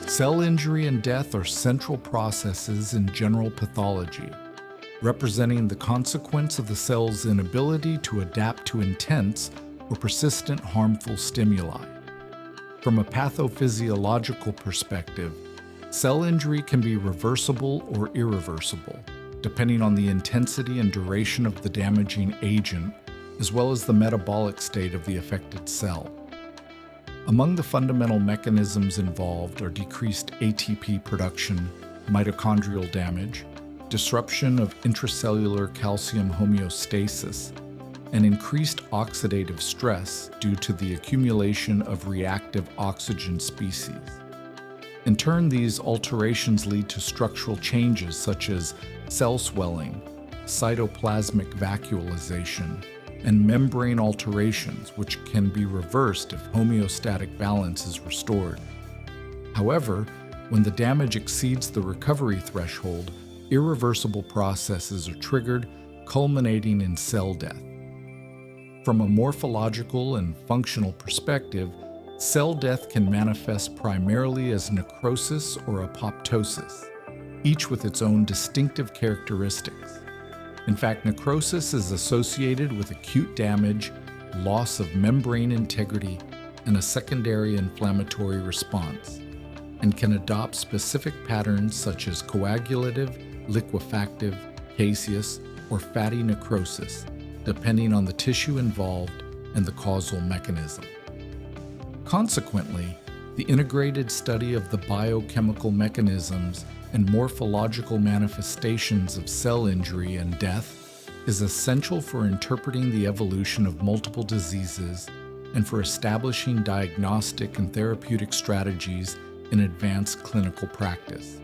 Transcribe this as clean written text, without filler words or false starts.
Cell injury and death are central processes in general pathology, representing the consequence of the cell's inability to adapt to intense or persistent harmful stimuli. From a pathophysiological perspective, cell injury can be reversible or irreversible, depending on the intensity and duration of the damaging agent, as well as the metabolic state of the affected cell. Among the fundamental mechanisms involved are decreased ATP production, mitochondrial damage, disruption of intracellular calcium homeostasis, and increased oxidative stress due to the accumulation of reactive oxygen species. In turn, these alterations lead to structural changes such as cell swelling, cytoplasmic vacuolization, and membrane alterations, which can be reversed if homeostatic balance is restored. However, when the damage exceeds the recovery threshold, irreversible processes are triggered, culminating in cell death. From a morphological and functional perspective, cell death can manifest primarily as necrosis or apoptosis, each with its own distinctive characteristics. In fact, necrosis is associated with acute damage, loss of membrane integrity, and a secondary inflammatory response, and can adopt specific patterns such as coagulative, liquefactive, caseous, or fatty necrosis, depending on the tissue involved and the causal mechanism. Consequently, the integrated study of the biochemical mechanisms and morphological manifestations of cell injury and death is essential for interpreting the evolution of multiple diseases and for establishing diagnostic and therapeutic strategies in advanced clinical practice.